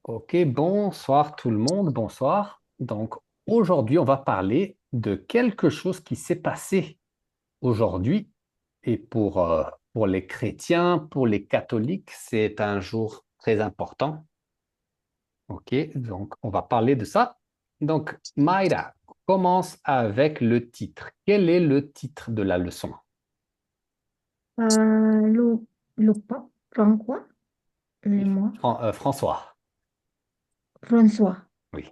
Ok, bonsoir tout le monde, bonsoir. Donc aujourd'hui, on va parler de quelque chose qui s'est passé aujourd'hui. Et pour les chrétiens, pour les catholiques, c'est un jour très important. Ok, donc on va parler de ça. Donc Mayra, commence avec le titre. Quel est le titre de la leçon? Lu- lupa Francois, moi, François. François. Oui.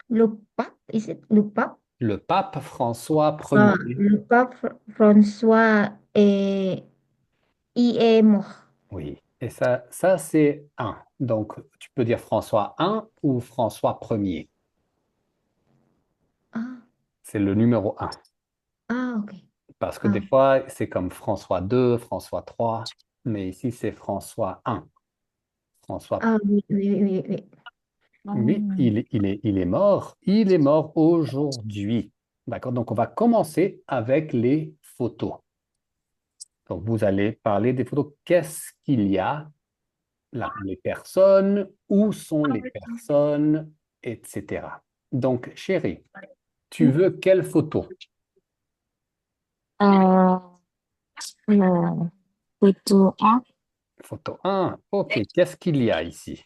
Lupa, is it lupa? Le pape François Ier. Lupa François et il est mort. Oui, et ça c'est un. Donc, tu peux dire François un ou François premier. Ah, C'est le numéro un. ok. Parce que des Ah, fois, c'est comme François 2, François 3, mais ici, c'est François un. François, oui, oui, oui, oui. oui, Hmm. il est mort. Il est mort aujourd'hui. D'accord? Donc, on va commencer avec les photos. Donc, vous allez parler des photos. Qu'est-ce qu'il y a là? Les personnes, où sont les personnes, etc. Donc, chérie, tu veux quelle photo? Euh, le photo A, Photo un. Ok, qu'est-ce qu'il y a ici?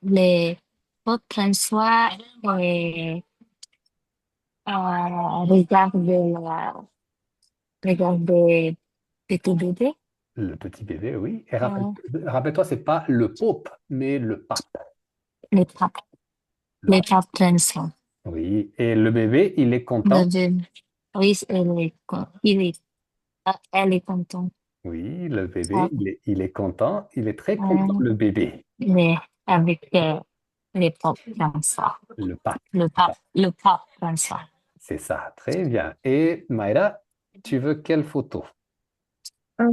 les potes François et regarde petit bébé. Le petit bébé, oui. Et Euh, rappelle-toi, c'est pas le pope, mais le pape. les papes, Le les pape. papes François. Oui. Et le bébé, il est Le content? bébé. Oui, elle est contente. Oui, le Euh, bébé, il est content. Il est très content, euh, le bébé. les, avec les papes François. Le pape. Le pape François. C'est ça. Très bien. Et Mayra, tu veux quelle photo? Euh,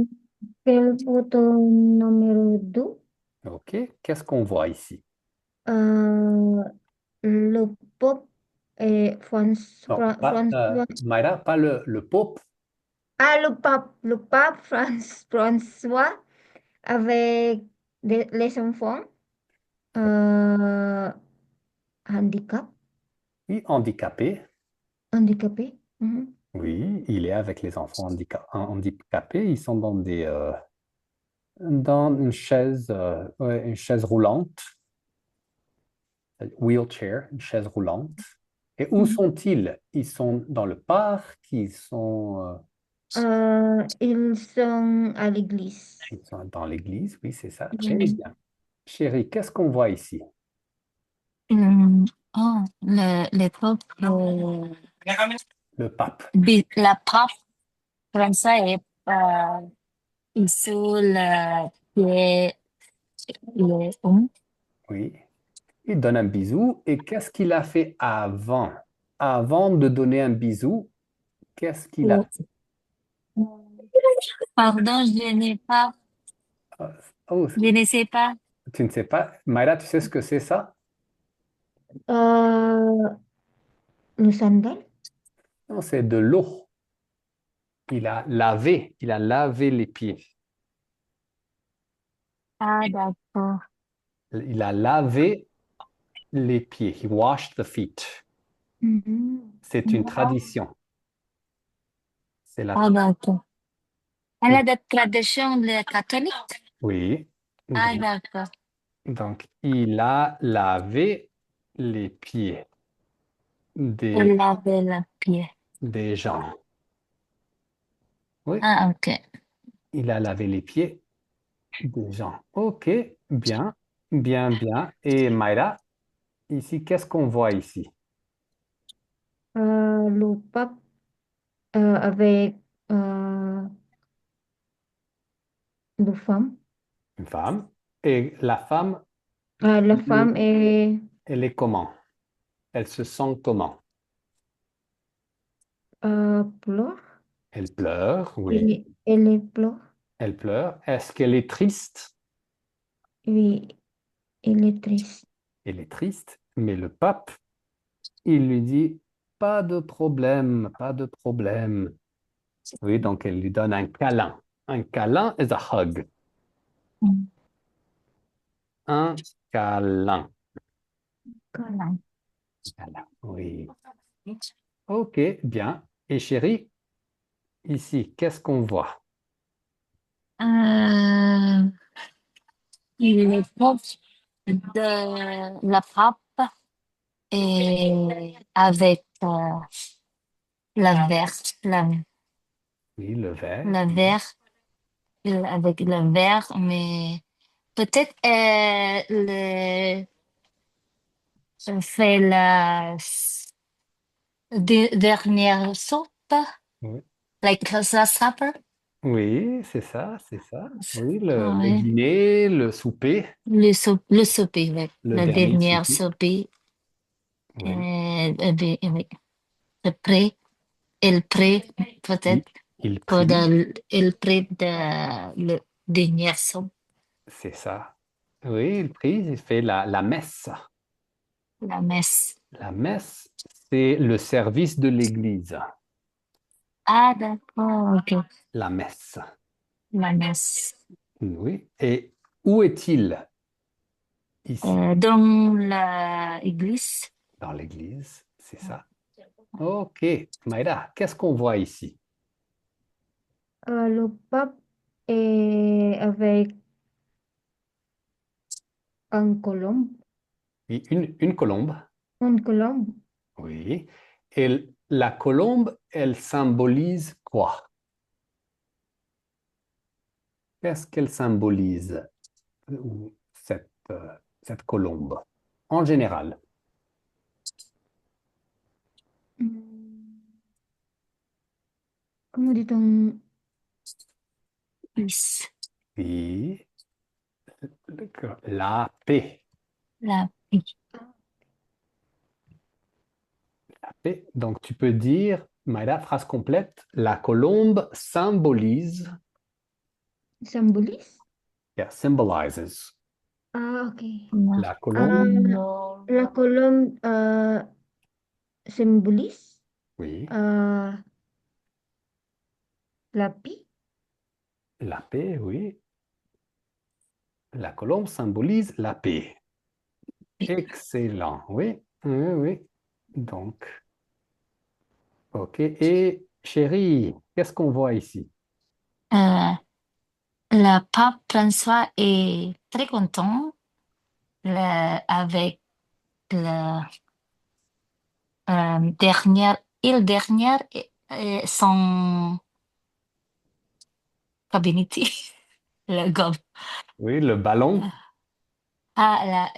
Quelle photo numéro 2? Ok. Qu'est-ce qu'on voit ici? Euh, le pape et Non, pas, François. Mayra, pas le pope. Le pape François avec les enfants euh, handicap, Oui, handicapé. handicapés. Mhm. Oui, il est avec les enfants handicapés. Ils sont dans ouais, une chaise roulante, wheelchair, une chaise roulante. Et où Mhm. sont-ils? Ils sont dans le parc, Ils sont à l'église. ils sont dans l'église. Oui, c'est ça. Très Mhm. bien. Chérie, qu'est-ce qu'on voit ici? Le pape, Le pape. la pape François est sur le pied, le Oui. Il donne un bisou. Et qu'est-ce qu'il a fait avant? Avant de donner un bisou, qu'est-ce qu'il a fait? Pardon, Oh, je ne sais pas. tu ne sais pas. Mayra, tu sais ce que c'est ça? Euh, le sandal? Non, c'est de l'eau. Il a lavé les pieds. Ah, d'accord. Il a lavé les pieds. He washed the feet. Mhm. C'est une tradition. C'est la Ah, d'accord. Elle a des traditions catholiques? Oui. Ah, Donc, d'accord. il a lavé les pieds Elle des, avait le pied. des gens. Oui, Ah, ok. il a lavé les pieds des gens. OK, bien, bien, bien. Et Mayra, ici, qu'est-ce qu'on voit ici? Le pape avec euh, deux femmes. Une femme. Et la femme, La femme est elle est comment? Elle se sent comment? pleure. Elle pleure, oui. Elle est pleure. Elle pleure. Est-ce qu'elle est triste? Oui, elle est triste. Elle est triste, mais le pape, il lui dit, pas de problème, pas de problème. Oui, donc elle lui donne un câlin. Un câlin is a hug. Un câlin. câlin. Câlin, oui. Ok, bien. Et chérie, ici, qu'est-ce qu'on voit? Euh, les potes de la pape et avec la verte, Oui, le verre. la Oui. vert, avec le vert, mais peut-être on fait dernière soupe, Oui, like the last supper. oui, c'est ça, c'est ça. Oui, le Ouais. dîner, le souper, Le souper, ouais. le La dernier dernière souper. souper, Oui, avec le pré, et le pré, il, peut-être, il pour prie, le pré de le dernière soupe, c'est ça. Oui, il prie, il fait la messe. la messe. La messe, c'est le service de l'Église. Ah, d'accord, ok. La messe. La messe. Oui. Et où est-il ici? Dans l'église, Dans l'Église, c'est ça. Ok. Maïda, qu'est-ce qu'on voit ici? Le pape est avec un colombe. Oui, une colombe. Une colombe. Oui. Et la colombe, elle symbolise quoi? Qu'est-ce qu'elle symbolise, cette colombe, en général? Hmm, Comment dit-on? peace, Oui. La paix. la paix. La paix. Donc, tu peux dire, Maïda, phrase complète, la colombe symbolise, Symbolise? yeah, symbolizes. Ah, ok. La, La colombe, no, La colombe symbolise oui. euh, la paix. La paix, oui. La colombe symbolise la paix. Excellent, oui. Oui, oui. Donc, ok. Et chérie, qu'est-ce qu'on voit ici? euh, le pape François est très content avec le il dernière son cabinet, le gob. Oui, le ballon. Ah, là,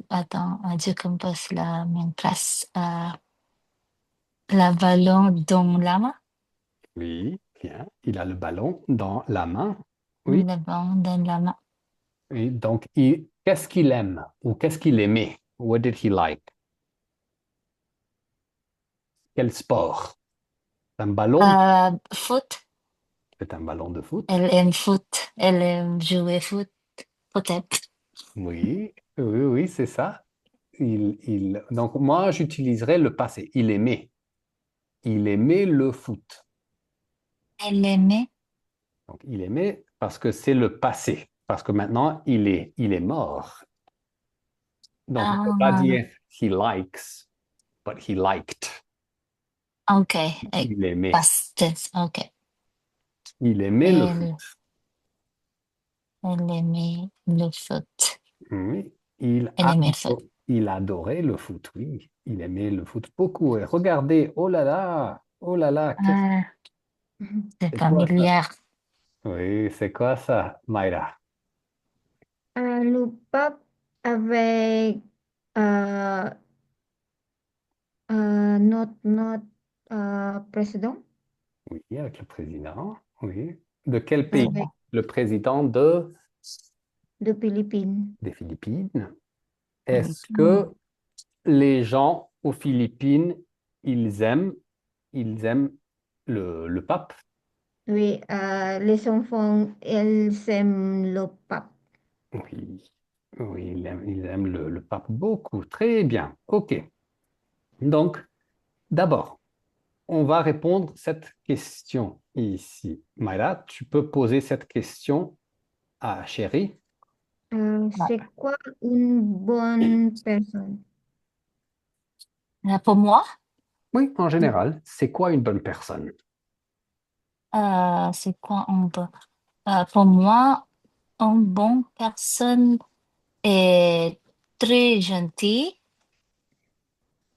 attends, je compose la même place. La ballon dans la main. Oui, bien. Il a le ballon dans la main. Oui. Le ballon dans la main. Oui. Donc, qu'est-ce qu'il aime ou qu'est-ce qu'il aimait? What did he like? Quel sport? Un ballon? Foot. C'est un ballon de foot. Elle aime foot. Elle aime jouer foot. Peut-être. Oui, oui, oui, c'est ça. Donc, moi, j'utiliserais le passé. Il aimait. Il aimait le foot. Elle aimait. Donc, il aimait parce que c'est le passé. Parce que maintenant, il est mort. Donc, on ne peut pas Ah, dire he likes, but he liked. ok. Il aimait. Past tense. Ok. Il aimait le foot. Elle, elle aimait le foot. Oui. Elle aimait le foot. Il adorait le foot, oui. Il aimait le foot beaucoup. Et regardez, oh là là, Ah, Mhm. c'est c'est quoi ça? familier. Oui, c'est quoi ça, Mayra? Le pape avec euh, notre président. Oui, avec le président. Oui. De quel pays? Avec Le président de Philippines. des Philippines. Est-ce Philippines. que les gens aux Philippines, ils aiment, ils aiment le pape? Oui, les enfants, ils aiment le pape. Oui. Oui, ils aiment le pape beaucoup. Très bien. OK. Donc, d'abord, on va répondre cette question ici. Mayra, tu peux poser cette question Ah, chérie. C'est quoi une bonne personne? Pour moi, Oui, en général, c'est quoi une bonne personne? c'est quoi un bon? Pour moi, une bonne personne est très gentille.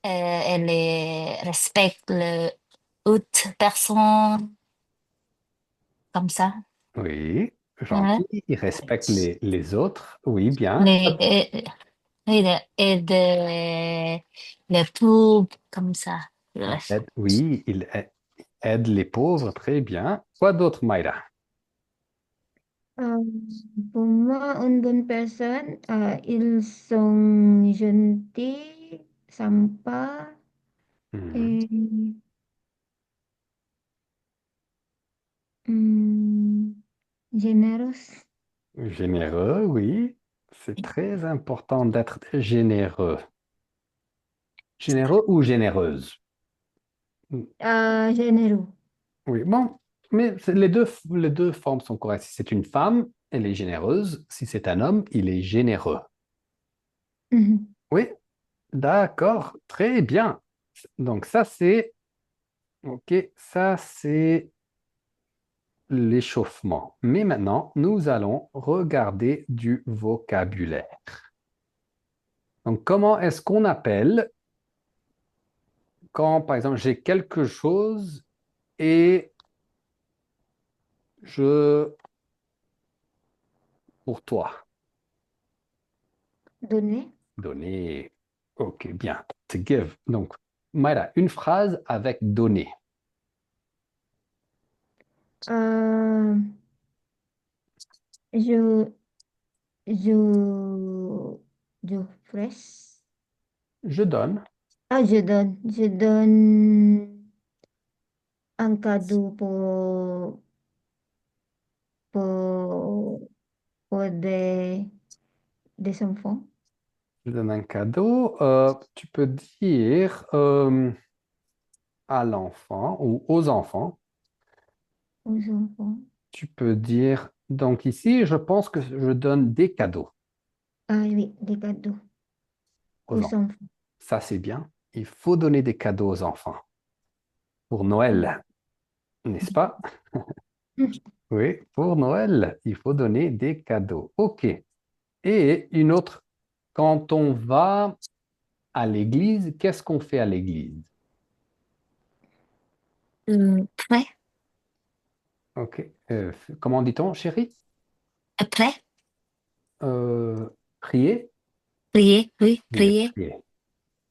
Respecte l'autre personne comme ça. Oui, Ouais. gentil, il respecte les autres. Oui, bien. Les, et les pauvres comme ça. Ouais. Oui, aide les pauvres, très bien. Quoi d'autre, Mayra? Euh, pour moi, une bonne personne, ils sont gentils, sympas Mhm. et hum, généreux. Généreux, oui. C'est très important d'être généreux. Généreux ou généreuse? Généreux. Oui, bon, mais les deux formes sont correctes. Si c'est une femme, elle est généreuse. Si c'est un homme, il est généreux. Mhm. Oui, d'accord, très bien. Donc ça, c'est, ok, ça, c'est l'échauffement. Mais maintenant, nous allons regarder du vocabulaire. Donc, comment est-ce qu'on appelle quand, par exemple, j'ai quelque chose et je pour toi? Donner. Donner. Ok, bien. To give. Donc, Mayra, une phrase avec donner. Euh, je, je, je presse. Je donne. Je donne un cadeau pour, pour des enfants, Je donne un cadeau. Tu peux dire à l'enfant ou aux enfants. aux enfants. Tu peux dire. Donc ici, je pense que je donne des cadeaux Ah oui, des cadeaux aux aux enfants. enfants. Ça, c'est bien. Il faut donner des cadeaux aux enfants pour Ah, Noël, n'est-ce pas? Oui, pour Noël, il faut donner des cadeaux. OK. Et une autre, quand on va à l'église, qu'est-ce qu'on fait à l'église? Prêt? OK. Comment dit-on, chérie? Prêt? Prier? Prier, oui, Prier, prier, prier.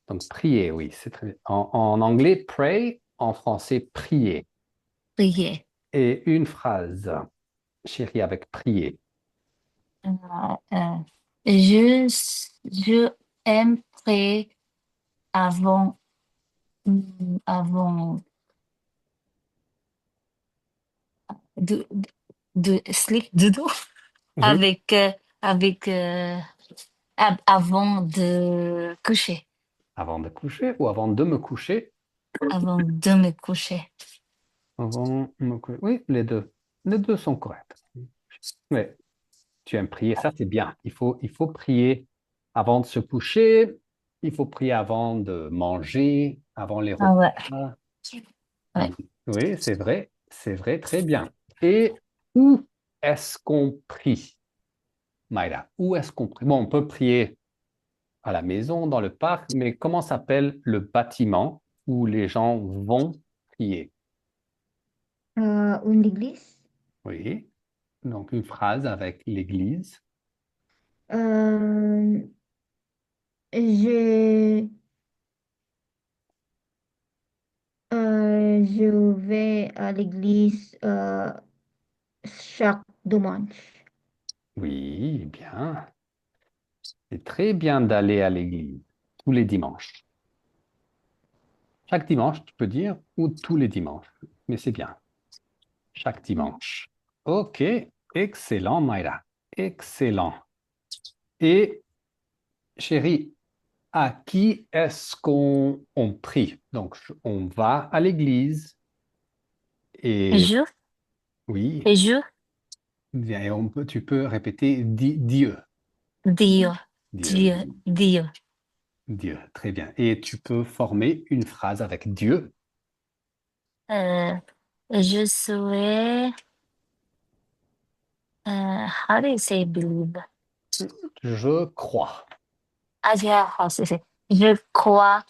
Donc, prier, oui, c'est très bien. En anglais, pray, en français, prier. prier. Et une phrase, chérie, avec prier. Euh, euh, je, je aime prier avant, avant de, de sleep, dodo, Oui. avec, avec, avant de coucher, Avant de coucher ou avant de me coucher? avant de me coucher. Avant de me coucher. Oui, les deux. Les deux sont corrects. Oui. Tu aimes prier, ça c'est bien. Il faut prier avant de se coucher, il faut prier avant de manger, avant les Ah repas. ouais, ouais. Mhm. Oui, c'est vrai, très bien. Et où est-ce qu'on prie, Maïla? Où est-ce qu'on prie? Bon, on peut prier à la maison, dans le parc, mais comment s'appelle le bâtiment où les gens vont prier? Une église. Oui, donc une phrase avec l'église. Euh, je, je vais à l'église chaque dimanche. Oui, bien. C'est très bien d'aller à l'église tous les dimanches. Chaque dimanche, tu peux dire, ou tous les dimanches, mais c'est bien. Chaque dimanche. OK, excellent, Mayra. Excellent. Et chérie, à qui est-ce qu'on prie? Donc, on va à l'église et Je, oui, et je. Bien, et tu peux répéter Dieu. Dio, Dieu, Dieu, Dio. Dieu. Très bien. Et tu peux former une phrase avec Dieu. Euh, je souhaite, how do you say believe? Je crois. Ah, je crois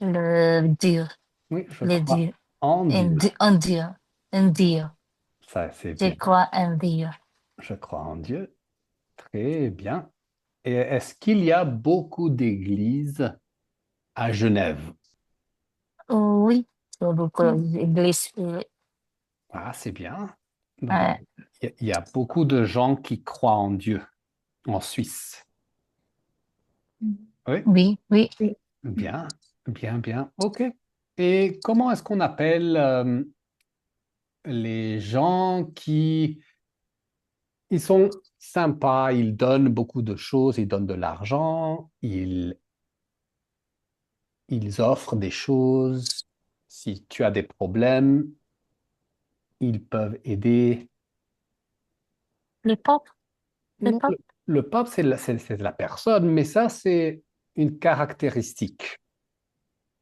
le Dieu, Oui, je le crois Dieu, en Dieu. en Dieu, en Dieu. Ça, c'est Je bien. crois en Dieu. Je crois en Dieu. Très bien. Et est-ce qu'il y a beaucoup d'églises à Genève? Oui, c'est beaucoup d'églises. Ah, c'est bien. Donc, Ouais, il y a beaucoup de gens qui croient en Dieu en Suisse. Oui, oui, oui. Oui. bien, bien, bien. OK. Et comment est-ce qu'on appelle les gens qui ils sont sympas, ils donnent beaucoup de choses, ils donnent de l'argent, ils offrent des choses. Si tu as des problèmes, ils peuvent aider. Le pape, le Non, pape. le pape, c'est la personne, mais ça, c'est une caractéristique.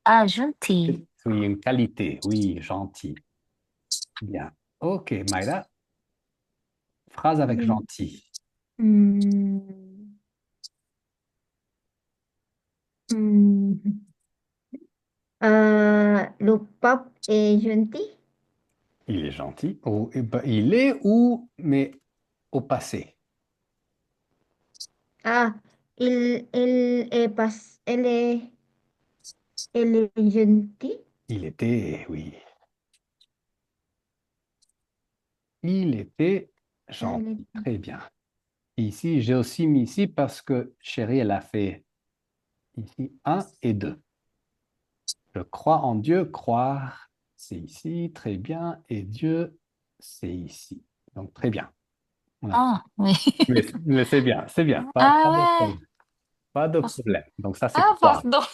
Ah, gentil. Oui, une qualité. Oui, gentil. Bien. OK, Maïla, phrase avec Mm. gentil. Mm. Mm. Le pape est gentil. Il est gentil. Ou, eh ben, il est ou, mais au passé. Ah, elle est gentil. Il était, oui. Il était Elle gentil. est- Très bien. Ici, j'ai aussi mis ici parce que chérie, elle a fait ici un et 2. Je crois en Dieu, croire, c'est ici, très bien. Et Dieu, c'est ici. Donc, très bien. On a- Ah, oui. mais c'est bien, c'est bien. Pas Ah de ouais. problème. Pas de problème. Donc, ça, c'est Ah, croire. pardon.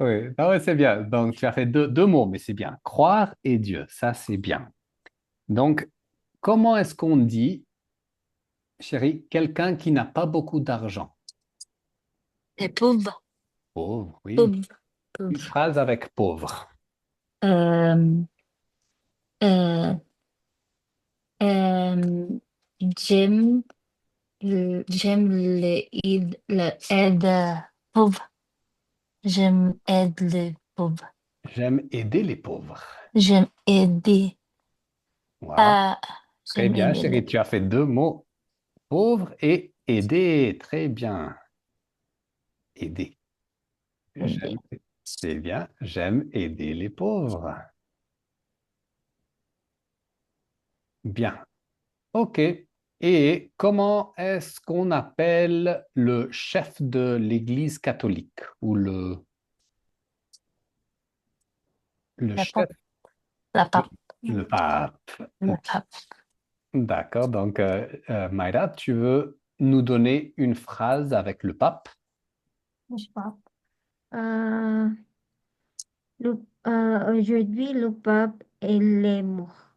Oui, ah ouais, c'est bien. Donc, tu as fait deux mots, mais c'est bien. Croire et Dieu, ça, c'est bien. Donc, comment est-ce qu'on dit, chérie, quelqu'un qui n'a pas beaucoup d'argent? Et pauvre, Pauvre, oui. pauvre, Une pauvre. phrase avec pauvre. Euh, euh, euh, j'aime, j'aime le aide pauvre. J'aime aide le pauvre. J'aime aider les pauvres. J'aime aider. Wow. Ah, Très j'aime bien, aider chérie. le Tu as fait deux mots, pauvre et aider. Très bien. Aider. aider. J'aime. C'est bien. J'aime aider les pauvres. Bien. OK. Et comment est-ce qu'on appelle le chef de l'Église catholique ou le La chef, pape, la le, pape, le pape? le pape. D'accord. Donc, Mayra, tu veux nous donner une phrase avec le pape? Le pape. Euh, Aujourd'hui, le pape, il est mort.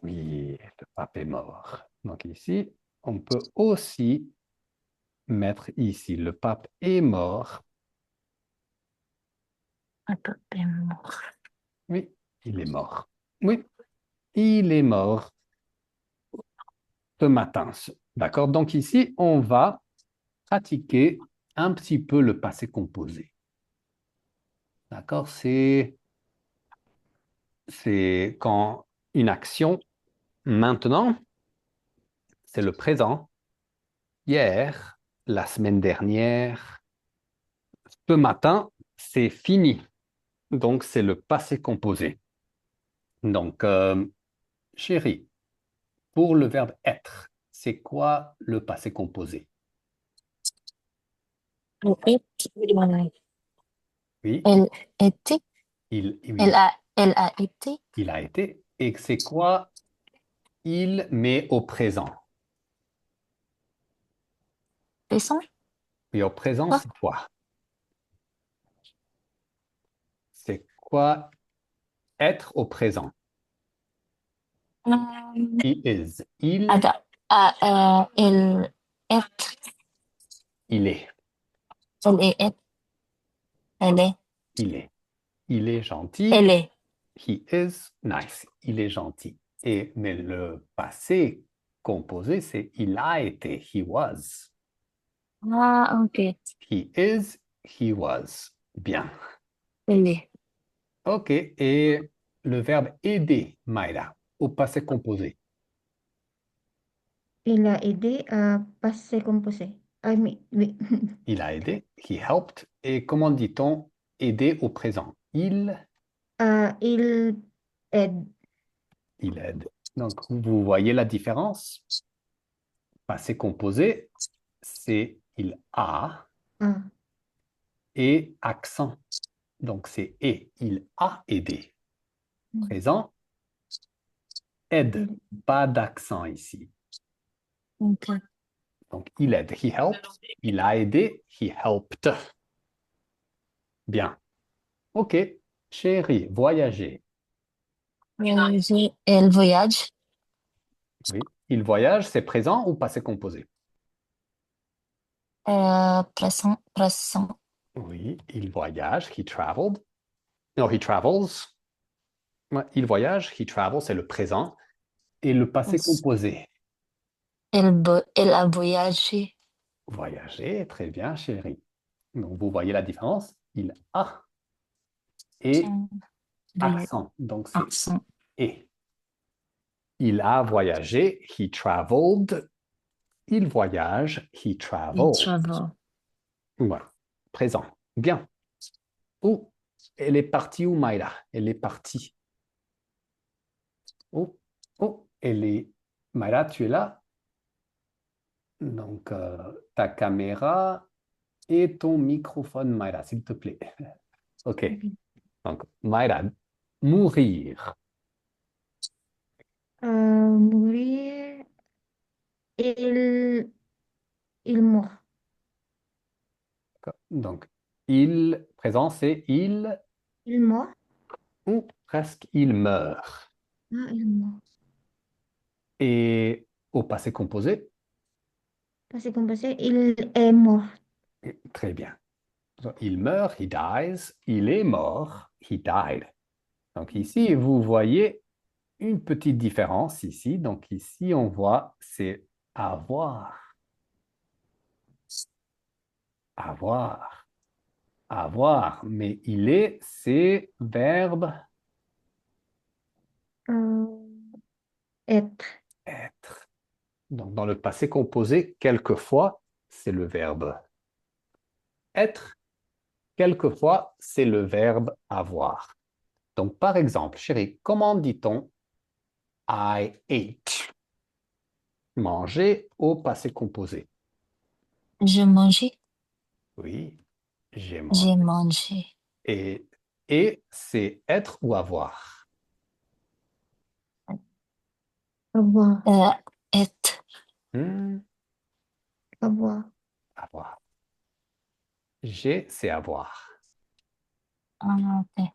Oui, le pape est mort. Donc ici, on peut aussi mettre ici, le pape est mort. Le pape est mort. Oui, il est mort. Oui, il est mort ce matin. D'accord? Donc ici, on va pratiquer un petit peu le passé composé. D'accord? C'est quand une action, maintenant, c'est le présent, hier, la semaine dernière, ce matin, c'est fini. Donc, c'est le passé composé. Donc, chérie, pour le verbe être, c'est quoi le passé composé? Oui, Elle était, oui, elle a été, il a été. Et c'est quoi il, mais au présent? descend, Et au présent, quoi? c'est quoi? C'est quoi être au présent? He is. Attends. Elle est. Il est. Elle est. Elle est. Il est. Il est gentil. Elle est. He is nice. Il est gentil. Mais le passé composé, c'est il a été. He was. Ah, ok. He is. He was. Bien. Elle est. OK. Et le verbe aider, Mayra, au passé composé. Il a aidé à passé composé. Ah, oui. Il a aidé. He helped. Et comment dit-on aider au présent? Il aide. Il aide. Donc, vous voyez la différence? Passé composé, c'est il a Ah, et accent. Donc, c'est et. Il a aidé. Présent, aide. il- Pas d'accent ici. Ok. Donc, il aide. He helped. Il a aidé. He helped. Bien. OK. Chérie, voyager. Elle voyage. Oui. Il voyage, c'est présent ou passé composé? Présent. Présent. Oui. Il voyage. He traveled. Non, he travels. Ouais, il voyage. He travels, c'est le présent. Et le passé composé. Elle a voyagé. Voyager, très bien, chérie. Donc, vous voyez la différence? Il a et Voyage. accent. Donc, c'est Accent. et. Il a voyagé. He traveled. Il voyage. He Il travels. travel. Voilà. Présent. Bien. Oh, elle est partie où, Mayra? Elle est partie. Oh, oh, elle est. Mayra, tu es là? Donc, ta caméra et ton microphone, Mayra, s'il te plaît. OK. Donc, Mayra, mourir. Mourir. Il, il mort. Donc, il, présent, c'est il, Il mort. ou presque il meurt. Ah, il mort. Et au passé composé, Passé composé, il est mort. très bien. Il meurt, he dies. Il est mort, he died. Donc ici, vous voyez une petite différence ici. Donc ici, on voit, c'est avoir, avoir, avoir. Mais il est, c'est verbe Euh, être. être. Donc dans le passé composé, quelquefois, c'est le verbe être. Quelquefois, c'est le verbe avoir. Donc, par exemple, chérie, comment dit-on I ate? Manger au passé composé. Je mangeais. Oui, j'ai mangé. J'ai mangé. Et, et c'est être ou avoir? Avoir. Être. Hmm, Avoir. avoir. J'ai, c'est avoir. Ah, ok.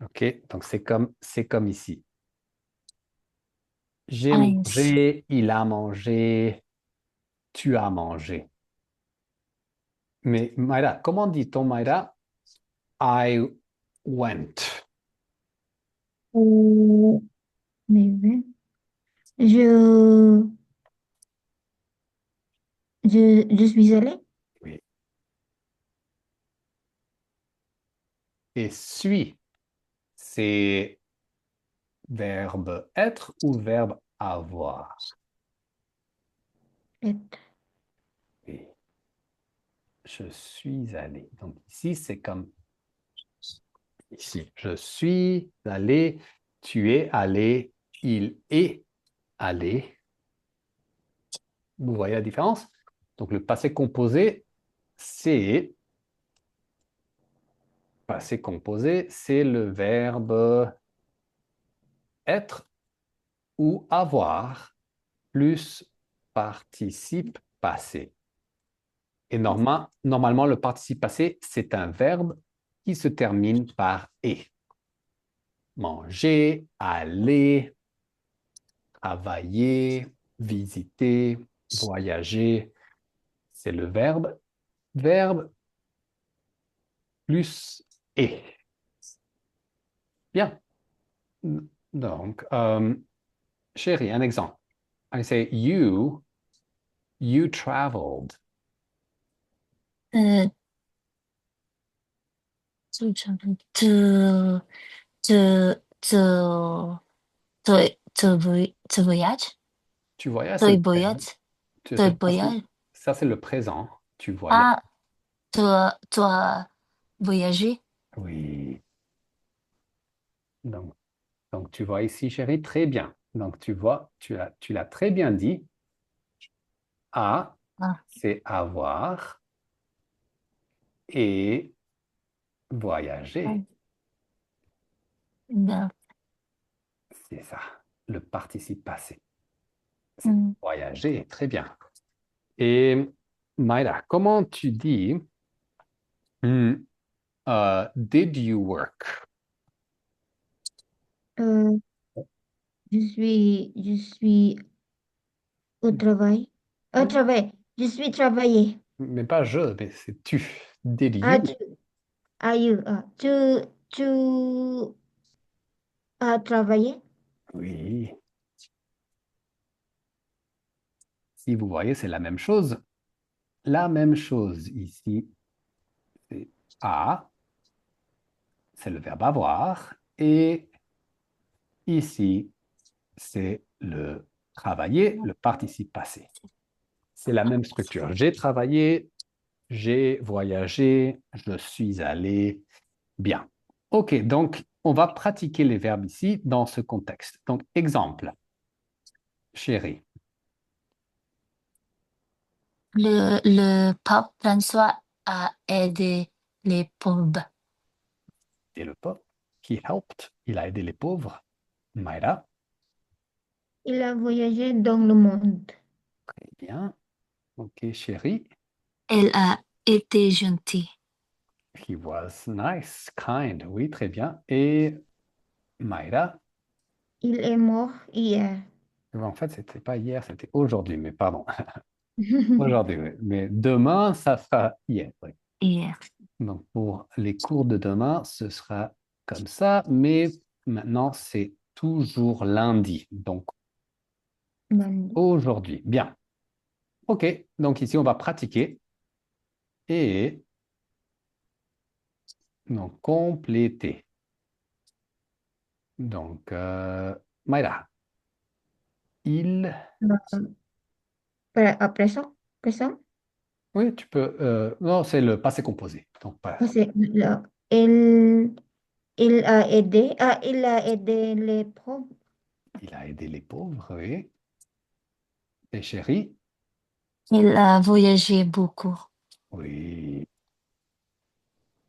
OK? Donc, c'est comme ici. J'ai Ah, yes. mangé, il a mangé, tu as mangé. Mais Mayra, comment dit-on, Mayra? I went. Euh, mais oui. Je, je suis allé. Oui. Et suis, c'est verbe être ou verbe avoir? Être. Oui. Je suis allé. Donc ici, c'est comme ici. Je suis allé, tu es allé, il est allé. Vous voyez la différence? Donc le passé composé, c'est le verbe être ou avoir plus participe passé. Et normalement, le participe passé, c'est un verbe qui se termine par et. Manger, aller. travailler, visiter, voyager. C'est le verbe. Verbe plus et. Bien. Donc, chérie, un exemple. I say you traveled. Euh, tu, tu, tu, tu, tu voyages? Tu voyages, c'est Tu le présent. voyages? Tu- Tu c'est- Ça, c'est voyages? ça, c'est le présent. Tu voyages. Ah, tu as voyagé? Oui. Donc, donc, tu vois ici, chérie, très bien. Donc, tu vois, tu l'as très bien dit. A, Ah, c'est avoir et voyager. ah, d'accord. C'est ça, le participe passé. C'est Hmm. voyager, très bien. Et Maïda, comment tu dis hmm, did you work? Euh, je suis au travail. Au travail. Je suis travaillé. Mais pas je, mais c'est tu. Did Ah, you? tu as travaillé? Oui. Si vous voyez, c'est la même chose. La même chose ici, c'est a, c'est le verbe avoir, et ici, c'est le travailler, le participe passé. C'est la même structure. J'ai travaillé, j'ai voyagé, je suis allé. Bien. OK, donc on va pratiquer les verbes ici dans ce contexte. Donc, exemple, chérie, Le pape François a aidé les pauvres. et le pauvre, he helped, il a aidé les pauvres. Mayra, Il a voyagé dans le monde. très bien. OK, chérie, Elle a été gentille. he was nice, kind. Oui, très bien. Et Mayra, Il est mort hier. en fait, c'était pas hier, c'était aujourd'hui, mais pardon. Aujourd'hui, oui. Mais demain, ça sera hier. Oui. Hier. Donc, pour les cours de demain, ce sera comme ça, mais maintenant, c'est toujours lundi. Donc, Mandi. aujourd'hui. Bien. OK. Donc, ici, on va pratiquer et donc compléter. Donc, Mayra, il. Présent? Présent? Oui, tu peux. Non, c'est le passé composé. Donc, Ah, il, il a aidé les pauvres. il a aidé les pauvres, oui. Et chérie, Il a voyagé beaucoup. oui.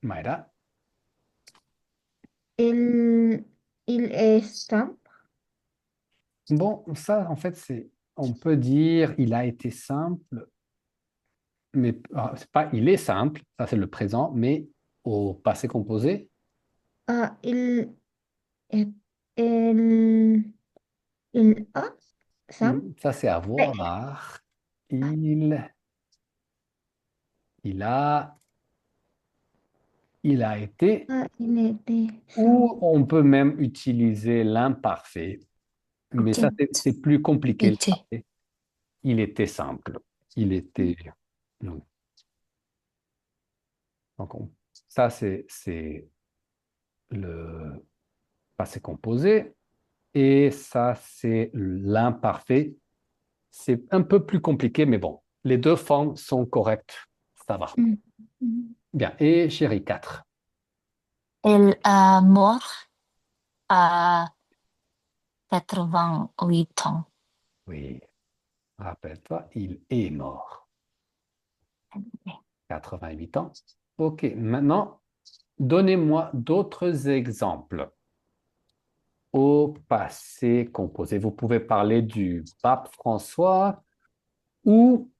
Mayra, Il, il est simple. bon, ça, en fait, c'est. On peut dire il a été simple, mais c'est pas il est simple, ça c'est le présent, mais au passé composé, Ah, est, il, il a simple. ça c'est avoir. Il, il a, il a été, Ah, il était simple. ou on peut même utiliser l'imparfait, mais ça Ok. c'est plus compliqué le Était. parfait. Il était simple. Il était. Non. Donc ça c'est le passé composé et ça c'est l'imparfait. C'est un peu plus compliqué, mais bon, les deux formes sont correctes. Ça va. Mm. Mm. Bien. Et chérie 4. Elle a mort à 88 ans. Oui, rappelle-toi, il est mort. 88 ans. OK, maintenant, donnez-moi d'autres exemples au passé composé. Vous pouvez parler du pape François ou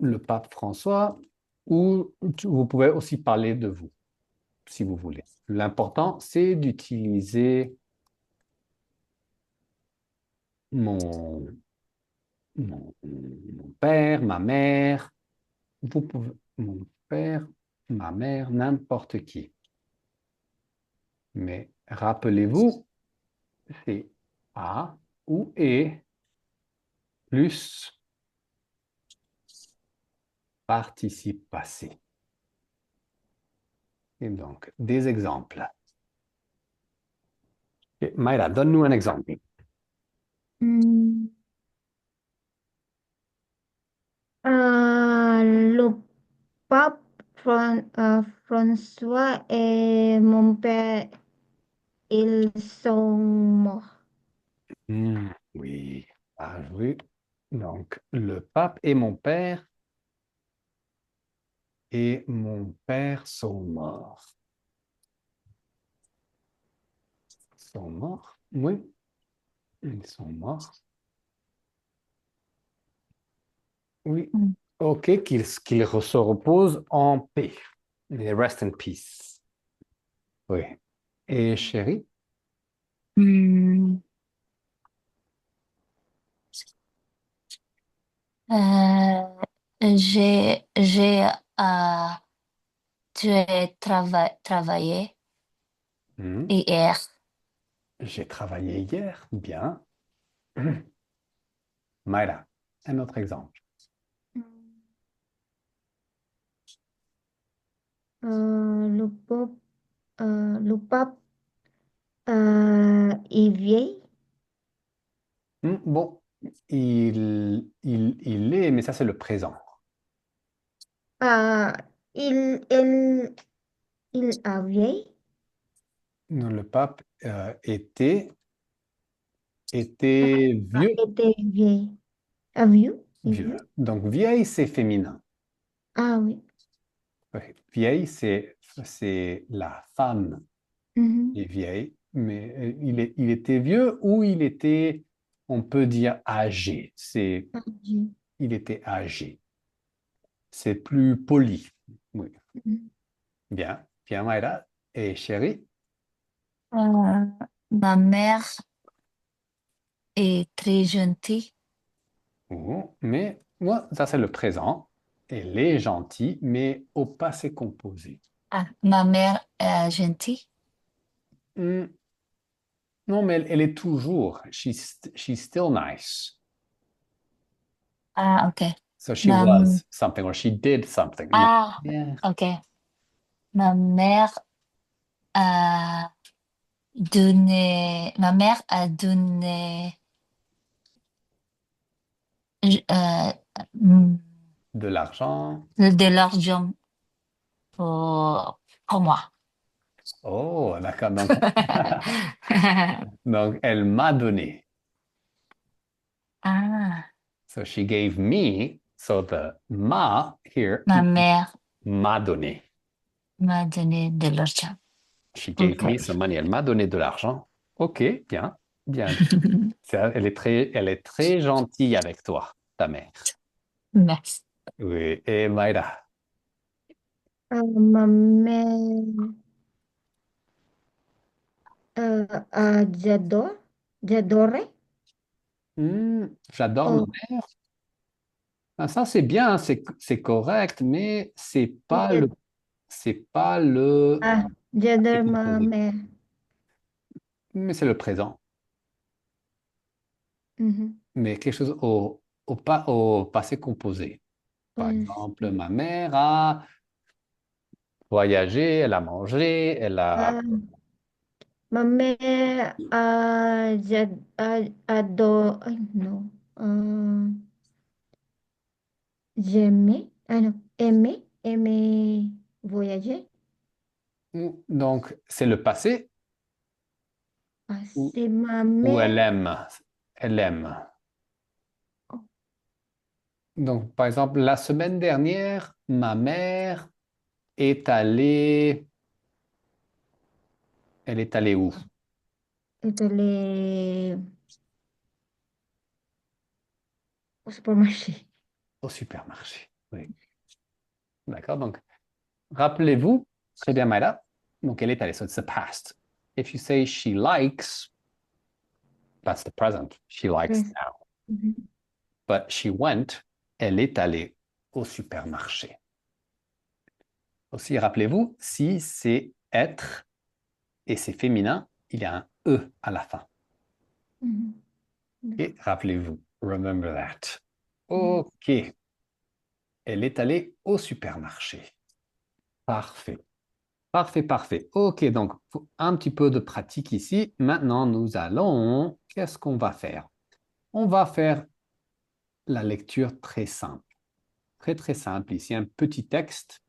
le pape François, ou vous pouvez aussi parler de vous, si vous voulez. L'important, c'est d'utiliser mon, mon père, ma mère. Vous pouvez, mon père, ma mère, n'importe qui. Mais rappelez-vous, c'est a ou est plus participe passé. Et donc, des exemples. Et Mayra, donne-nous un exemple. Hmm. Le pape François et mon père, ils sont morts. Oui, ah oui. Donc, le pape et mon père sont morts. Sont morts? Oui, ils sont morts. Oui. Mm. OK, qu'ils se reposent en paix. Et rest in peace. Oui. Et chérie? Hmm. Euh, euh, tu as travaillé Hmm, hier. j'ai travaillé hier. Bien. Mayra, un autre exemple. Le pape est vieil. Bon, il est, mais ça c'est le présent. Euh, il, il, il a vieil. Non, le pape était vieux. Était vieil. A vieux? Est Vieux. vieux? Donc, vieille, c'est féminin. Ah oui. Ouais. Vieille, c'est la femme qui Mhm. est vieille, mais il était vieux ou il était, on peut dire, âgé. Ah, Dieu. Il était âgé. C'est plus poli. Oui. Mhm. Bien, bien, Maïra. Et chérie? Euh, Ma mère est très gentille. Oh, mais moi, ça c'est le présent. Elle est gentille, mais au passé composé. Ah, ma mère est gentille. Hmm, non, mais elle est toujours. She's still nice. Ah, ok. So she Ma, was something or she did something. ah, Yeah. ok. Ma mère a ma mère a donné euh, mm, De l'argent. de l'argent pour moi. Oh, d'accord. Donc, elle m'a donné. Ah, So she gave me. So the ma here, ma mère m'a donné. m'a donné de l'argent. She gave Ok. me some money. Elle m'a donné de l'argent. OK, bien, bien. Elle est très gentille avec toi, ta mère. Merci. Oui, et Mayra. Ma mère j'adore. J'adorais. J'adore ma Oh, mère. Ah, ça, c'est bien, hein, c'est correct, mais j'ai- c'est pas le passé j'adore ma composé. mère. Mais c'est le présent. Mhm. Mais quelque chose au passé composé. Par exemple, Si. ma mère a voyagé, elle a mangé, elle a... Ah, ma mère adore. Ay, non. Euh, j'aimais. Ah non. Aimer voyager. Donc, c'est le passé Ah, ou, c'est ma ou mère. elle aime. Elle aime. Donc, par exemple, la semaine dernière, ma mère est allée... Elle est allée où? Est allée au supermarché. Au supermarché. Oui. D'accord. Donc, rappelez-vous, très bien, Maïda. Donc, elle est allée. So it's the past. If you say she likes, That's the present. She likes Yes. now. Mhm. But she went, elle est allée au supermarché. Aussi, rappelez-vous, si c'est être et c'est féminin, il y a un E à la fin. Mhm. Et rappelez-vous, remember that. OK. Elle est allée au supermarché. Parfait. Parfait, parfait. OK, donc un petit peu de pratique ici. Maintenant, nous allons... Qu'est-ce qu'on va faire? On va faire la lecture très simple. Très, très simple. Ici, un petit texte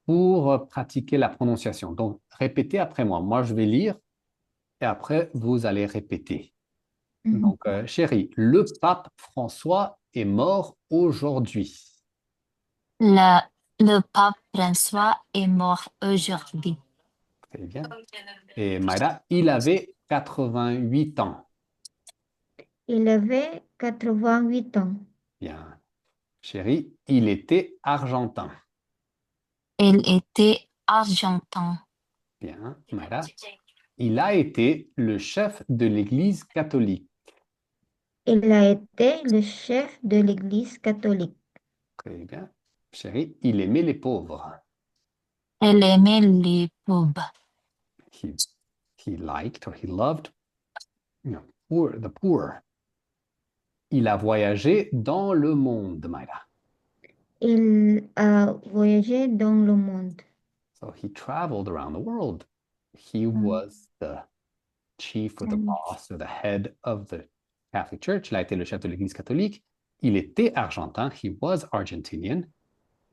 pour pratiquer la prononciation. Donc, répétez après moi. Moi, je vais lire et après, vous allez répéter. Mhm. Donc, chérie, le pape François est mort aujourd'hui. Le, le pape François est mort aujourd'hui. Très bien. Et Mayra, il avait 88 ans. Il avait 88 ans. Bien. Chérie, il était argentin. Il était argentin. Bien. Mayra, il a été le chef de l'Église catholique. Il a été le chef de l'Église catholique. Très bien. Chérie, il aimait les pauvres. Il aimait les pauvres. He, he liked or he loved the poor. Il a voyagé dans le monde, Mayra. Il a voyagé dans le monde. So he traveled around the world. He was the chief or the boss or the head of the Catholic Church. Il a été le chef de l'Église catholique. Il était argentin. He was Argentinian.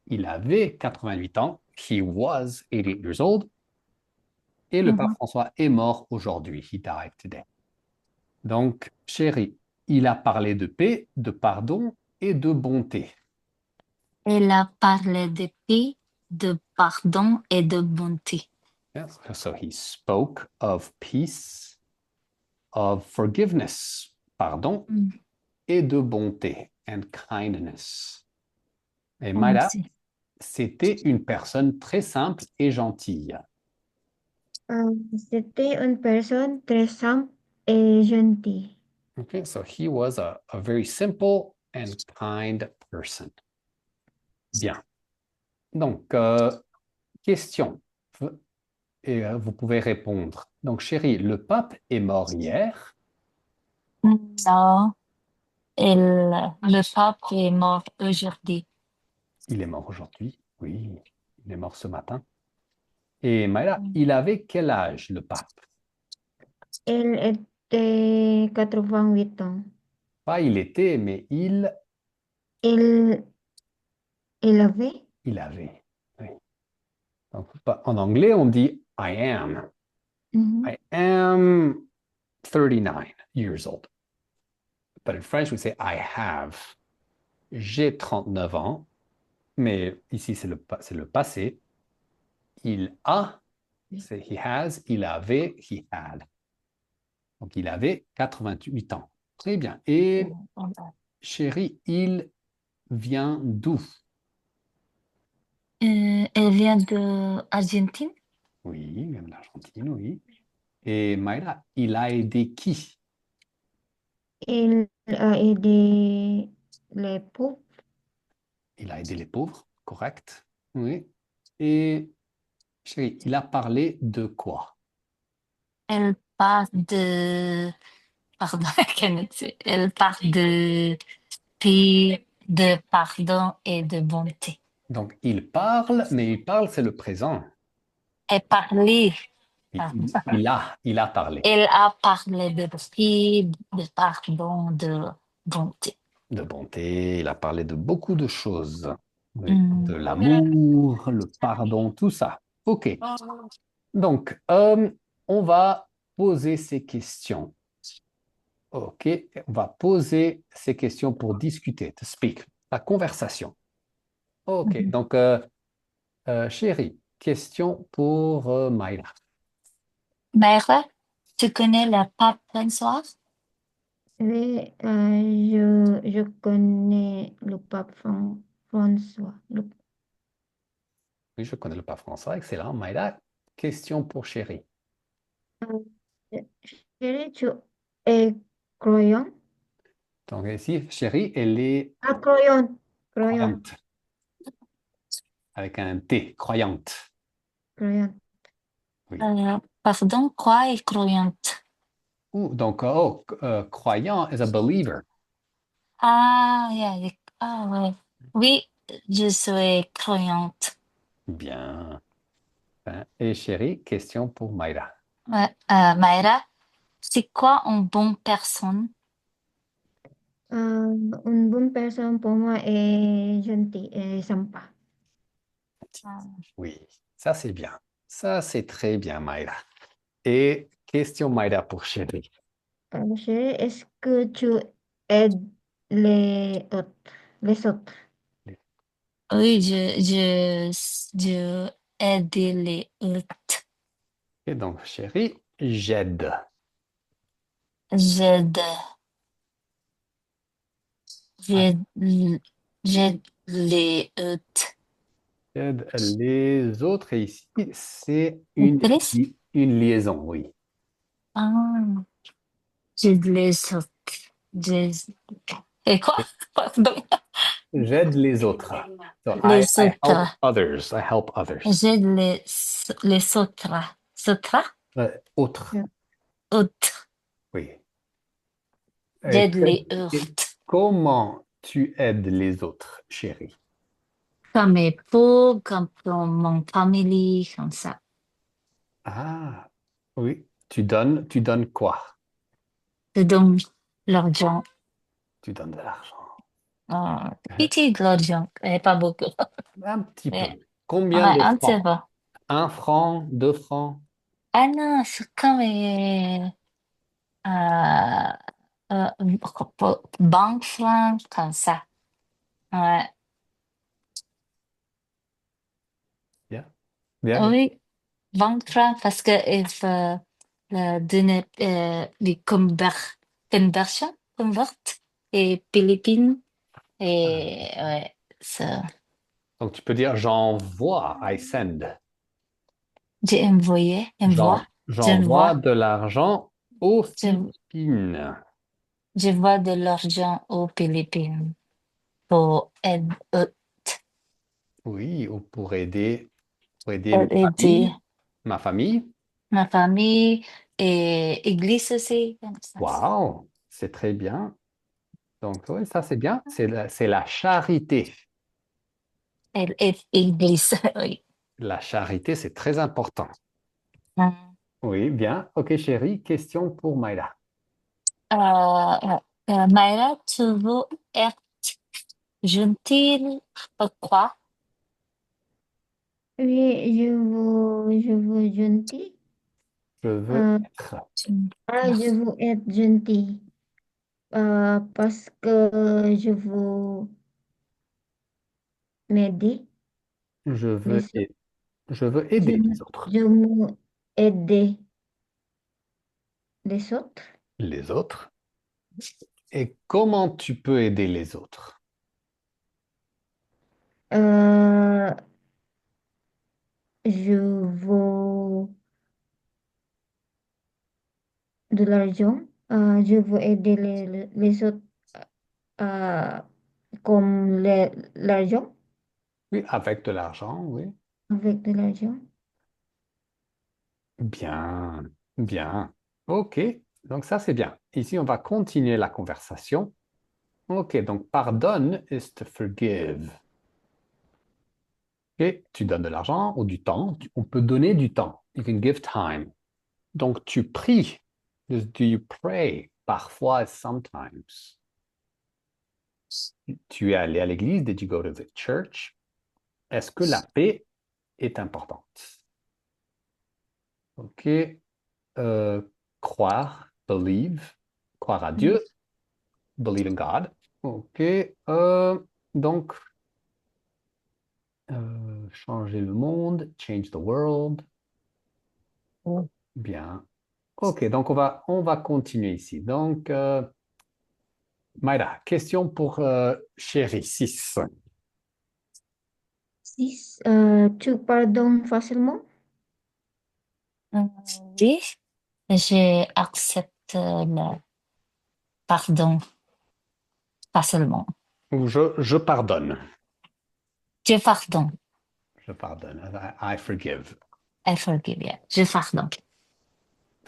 Il avait 88 ans. He was 88 years old. Et le pape François est mort aujourd'hui. He died today. Donc, chérie, il a parlé de paix, de pardon et de bonté. Il a parlé de paix, de pardon et de bonté. Yes. So he spoke of peace, of forgiveness, pardon, et de bonté, and kindness. Et Mayra, Merci. c'était une personne très simple et gentille. C'était une personne très simple et gentille. Okay, so he was a very simple and kind person. Bien. Donc, question. Et vous pouvez répondre. Donc, chérie, le pape est mort hier. Non, le pape est mort aujourd'hui. Il est mort aujourd'hui. Oui, il est mort ce matin. Et Mayra, il avait quel âge, le pape? Il était 88 ans. Pas il était, mais Il, il avait. il avait. Oui. Donc, en anglais, on dit I am. Mhm. I am 39 years old. But in French, we say I have. J'ai 39 ans, mais ici, c'est le passé. Il a, c'est he has, il avait, he had. Donc, il avait 88 ans. Très bien. Et chérie, il vient d'où? Elle vient de Argentine. Oui, même l'Argentine, oui. Et Mayra, il a aidé qui? Il a aidé les pauvres. Il a aidé les pauvres, correct. Oui. Et chérie, il a parlé de quoi? Elle parle de, pardon, elle parle de paix, de pardon et de bonté. Donc, il parle, mais il parle, c'est le présent. Elle parlait, Il a parlé elle a parlé de paix, de pardon, de bonté. de bonté, il a parlé de beaucoup de choses. Oui, Hmm. de l'amour, le pardon, tout ça. OK. Donc, on va poser ces questions. OK, on va poser ces questions pour discuter, to speak, la conversation. OK, donc, chérie, question pour Mayra. Mère, tu connais le pape François? Oui, je connais le pape François. Oui, je connais le pape François, excellent. Mayra, question pour chérie. Euh, Chérie, tu Et crayon. Donc ici, chérie, elle est Ah, crayon. Crayon. croyante, avec un T, croyante. Crayon. Oui. Pardon, quoi est croyante? Ou donc, croyant is a believer. Ah, ouais. Oui, je suis croyante. Bien. Hein. Et chérie, question pour Mayra. Ouais, Mayra, c'est quoi une bonne personne? Une bonne personne pour moi est gentille et sympa. Oui, ça c'est bien. Ça c'est très bien, Mayra. Et question, Mayra, pour chérie. Chérie, est-ce que tu aides les autres? Les autres? Oui, je aide les autres. Et donc, chérie, j'aide. J'aide, Ah, j'aide, j'aide les autres. j'aide les autres. Et ici, c'est Autrice? une liaison, oui. Ah, j'aide les autres. J'aide- Et quoi? Pardon. J'aide les autres. So Les I help autres. others. I help others. J'aide les autres. Autres? Autres, Autres. oui. J'aide les Et autres. comment tu aides les autres, chérie? Comme époux, comme pour mon famille, comme ça. Ah, oui. Tu donnes quoi? Je donne l'argent. Tu donnes de l'argent. Petit de l'argent, et pas beaucoup. Un petit peu. Ouais, Combien ouais, de un petit francs? peu. 1 franc, 2 francs? Ah non, c'est comme euh, euh, banque franc, comme ça. Ouais. Bien, bien. Oui, banque franc, parce que il faut donner les convert, et Philippines, et ouais, ça. Donc, tu peux dire j'envoie, I send. J'ai envoie, J'envoie j'envoie, de l'argent aux je, Philippines. je vois de l'argent aux Philippines pour Oui, ou pour aider aider ma famille. ma famille et église aussi, comme ça. Waouh, c'est très bien. Donc, oui, ça c'est bien. C'est la charité. Église, oui. La charité, c'est très important. Hum. Oui, bien. Ok, chérie, question pour Maïla. Myra, tu veux être gentille ou quoi? Oui, je veux gentil. Je veux Euh, être. je veux être gentil. Parce que je veux m'aider Je veux, les autres. je veux Je, aider les autres. je veux aider les autres. Les autres. Et comment tu peux aider les autres? Euh, je veux de l'argent. Je veux aider les autres euh, comme l'argent, Oui, avec de l'argent, oui. avec de l'argent. Bien, bien. OK, donc ça c'est bien. Ici, on va continuer la conversation. OK, donc pardonne is to forgive. OK, tu donnes de l'argent ou du temps. On peut donner du temps. You can give time. Donc tu pries. Do you pray? Parfois, sometimes. Tu es allé à l'église. Did you go to the church? Est-ce que la paix est importante? OK. Euh, croire, believe, croire à Dieu, believe in God. OK. Donc, changer le monde, change the world. Bien. OK, donc on va continuer ici. Donc, Maïda, question pour Chéri 6. Six, tu pardonnes facilement? Oui, j'accepte là. pardon, pas seulement. Ou je pardonne. Je pardonne. Je pardonne. I forgive. I forgive, yeah. Je pardonne.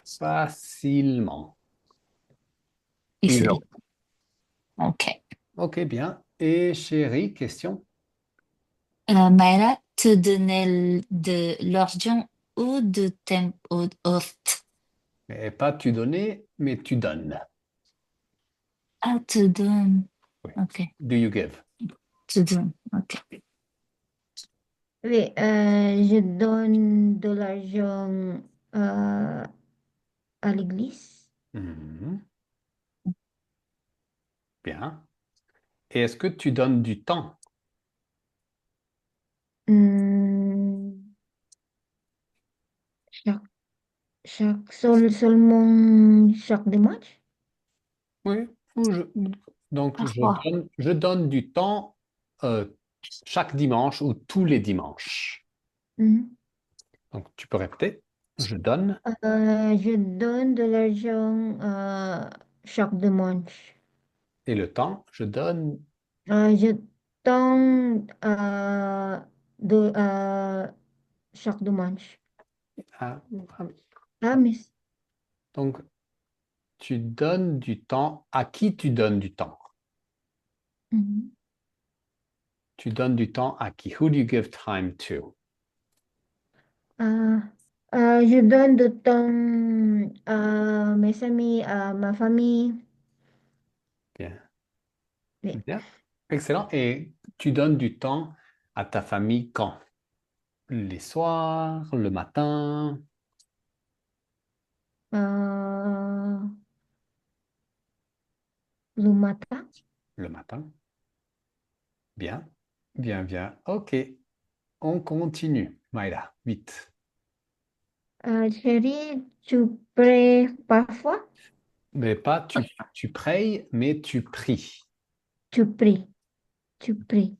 Facilement. Easily. Easily. OK. Ok, bien. Et chérie, question? Maëla, te donner de l'argent ou de temps ou Mais pas tu donner, mais tu donnes. ah, te donne. Oui. OK. Do you give? Te donne. OK. Oui, je donne de l'argent euh, à l'église. Mhm. Bien. Et est-ce que tu donnes du temps? Hmm, chaque, seulement chaque dimanche. Oui. Ou donc, Parfois. je donne du temps euh, chaque dimanche ou tous les dimanches. Mhm. Donc, tu peux répéter. Je donne. Je donne de l'argent chaque dimanche. Et le temps, je donne. Je donne chaque dimanche. à- Ah, mais Donc, tu donnes du temps. À qui tu donnes du temps? mhm. Tu donnes du temps à qui? Who do you give time to? Euh, je donne du temps à mes amis, à ma famille. Bien. Oui. Bien. Excellent. Et tu donnes du temps à ta famille quand? Les soirs, le matin, Euh, le matin. le matin. Bien. Bien, bien. OK. On continue. Maïla, vite. Chérie, tu pries parfois? Mais pas tu pries, mais tu pries. Tu pries. Tu pries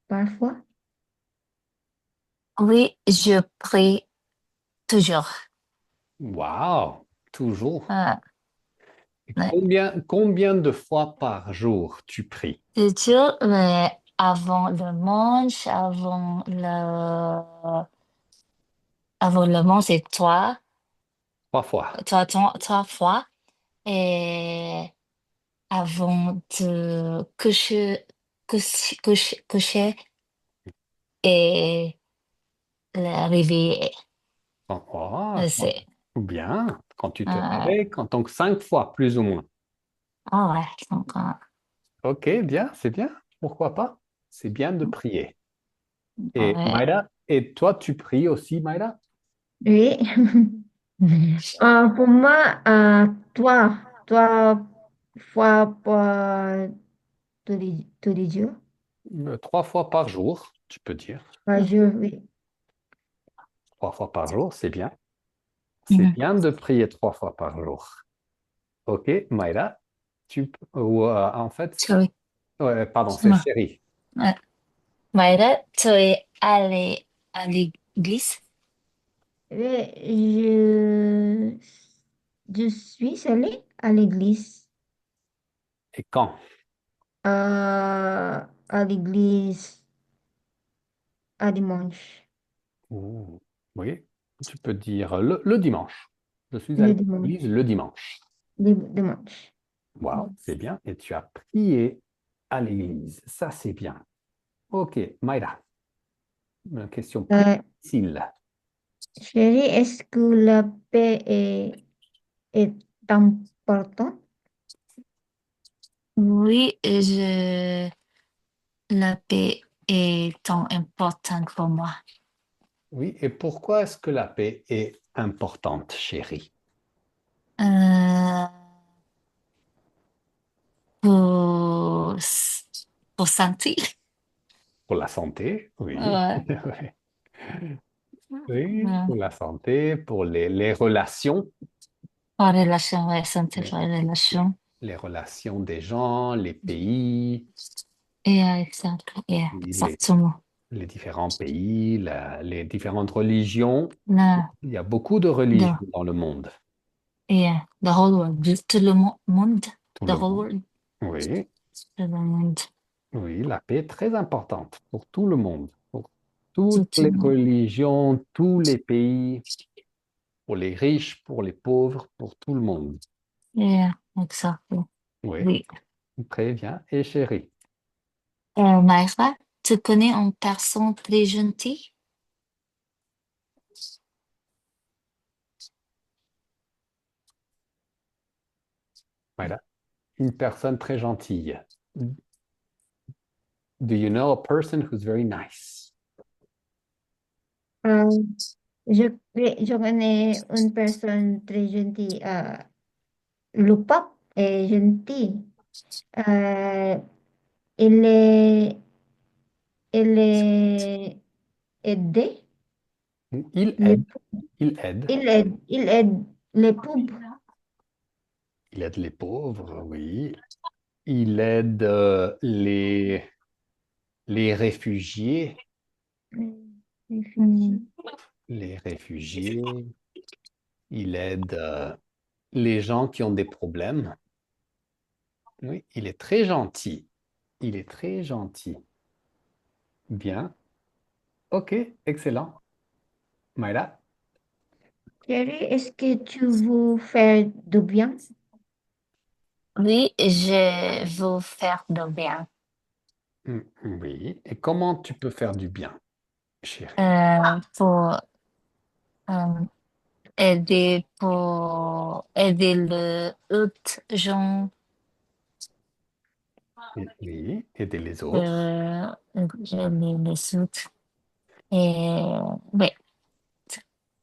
parfois? Oui, je prie toujours. Waouh, toujours. Euh, Et ouais. combien de fois par jour tu pries? Toujours, mais avant le manche, avant le manche, c'est Trois fois. trois fois. Et avant de coucher et le réveiller. Oh, C'est, bien. Quand tu te euh, réveilles, donc 5 fois plus ou moins. ah ouais, donc, Ok, bien, c'est bien. Pourquoi pas? C'est bien de prier. Et ouais. Maïda, et toi, tu pries aussi, Maïda? Oui. Pour moi, toi, fois tous les jours, 3 fois par jour, tu peux dire. par jour, oui. 3 fois par jour, c'est bien. C'est Mhm. bien de prier 3 fois par jour. Ok, Maïda, ou en fait, Sorry. ouais, pardon, c'est Ouais. chéri. Ouais. Maïra, tu es allé à l'église? Oui, je suis allée à l'église, Et quand? à l'église à dimanche, Ouh, oui, tu peux dire le dimanche. Je suis allé le à l'église dimanche, le dimanche. dimanche. Waouh, c'est bien. Et tu as prié à l'église. Ça, c'est bien. Ok, Maïda, une question plus Euh, difficile. Chérie, est-ce que la paix est importante? Oui, la paix est tant importante pour moi. Oui, et pourquoi est-ce que la paix est importante, chérie? Euh, pour, pour sentir, Pour la santé, oui. ouais. Oui, Ouais. pour la santé, pour les relations, En relation, ouais, sentir les, la relation. les relations des gens, les pays, Et, exact, yeah, les, exactement. les différents pays, les différentes religions. Non, Il y a beaucoup de religions the, dans le monde. yeah, the whole world, juste tout le monde. Tout The le whole monde. world. Oui, Tout le monde. oui, la paix est très importante pour tout le monde, pour Tout toutes le les monde. religions, tous les pays, pour les riches, pour les pauvres, pour tout le monde. Yeah, exactly. Oui, Oui. très bien. Et chérie, Myra, tu connais une personne très gentille? voilà, une personne très gentille. Do you know a person who's very nice? Euh, je connais une personne très gentille. Le pape est gentil. Euh, il est, il est aidé. Il Les, aide, il aide. il aide les pauvres. Il aide les pauvres, oui. Il aide les réfugiés, Les Hmm. réfugiés. les réfugiés. Il aide les gens qui ont des problèmes. Oui, il est très gentil. Il est très gentil. Bien. OK, excellent. Maïla? Thierry, est-ce que tu veux faire du bien? Oui, je veux faire de bien. Oui. Et comment tu peux faire du bien, chérie? Pour euh, aider les autres gens, Oui, aider les autres. aider les autres. Et oui,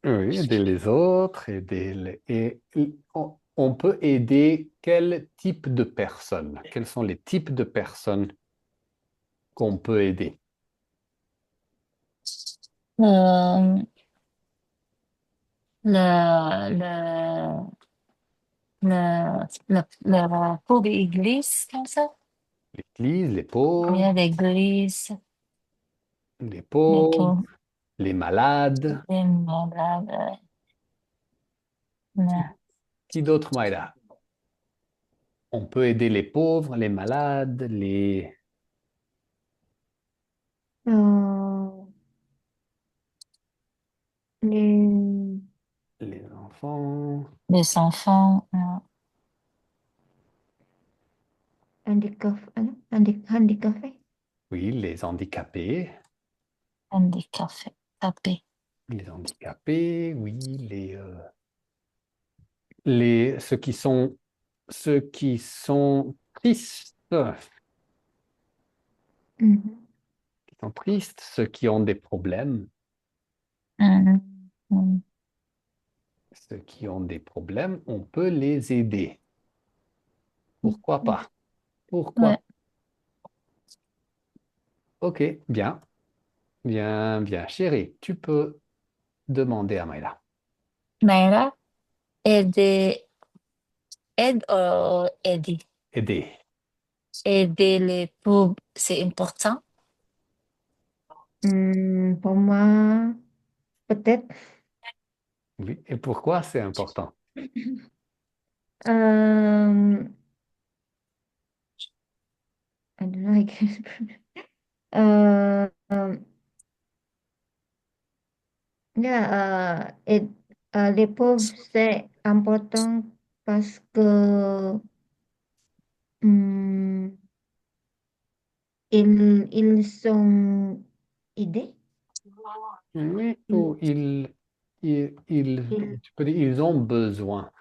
Oui, aider les autres, on peut aider quel type de personnes? Quels sont les types de personnes qu'on peut aider? euh, le, le pauvre église, comme ça. L'Église, Il y a l'église, les les pauvres, pauvres, les malades. les malades. Qui, euh, qui d'autre, Maïla? On peut aider les pauvres, les malades, Euh, les les enfants, les enfants, handicapés. oui, les handicapés, handicapés, tapés. oui, ceux qui sont tristes, Mhm. ceux qui ont des problèmes, Mhm. Mhm. ceux qui ont des problèmes, on peut les aider. Pourquoi pas? Pourquoi? Ouais. Ok, bien, bien, bien. Chérie, tu peux demander à Maïla. Mais là, aider, aide aider. Aider. Aider les pauvres, c'est important. Pour moi, peut-être. Oui. Et pourquoi c'est important? Euh, I don't know, I guess. Euh, et, les pauvres, c'est important parce que hum, ils sont aidés. Oui, Ils, ils, tu peux dire, ils ont besoin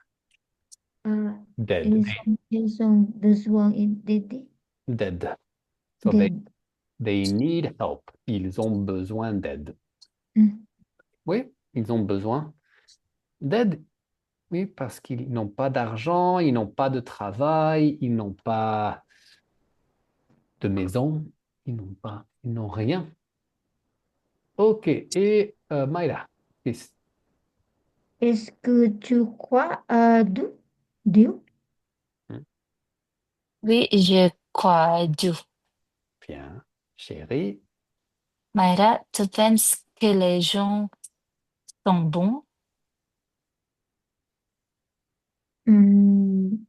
euh, d'aide, ils ont besoin d'aider. d'aide. So D'aide. they need help. Ils ont besoin d'aide. Hum, Oui, ils ont besoin d'aide. Oui, parce qu'ils n'ont pas d'argent, ils n'ont pas de travail, ils n'ont pas de maison, ils n'ont rien. Ok, et Mayra, qu'est-ce- Est-ce que tu crois à Dieu? Dieu? hmm, Oui, je crois à Dieu. bien, chérie, Myra, tu penses que les gens sont bons? Hum,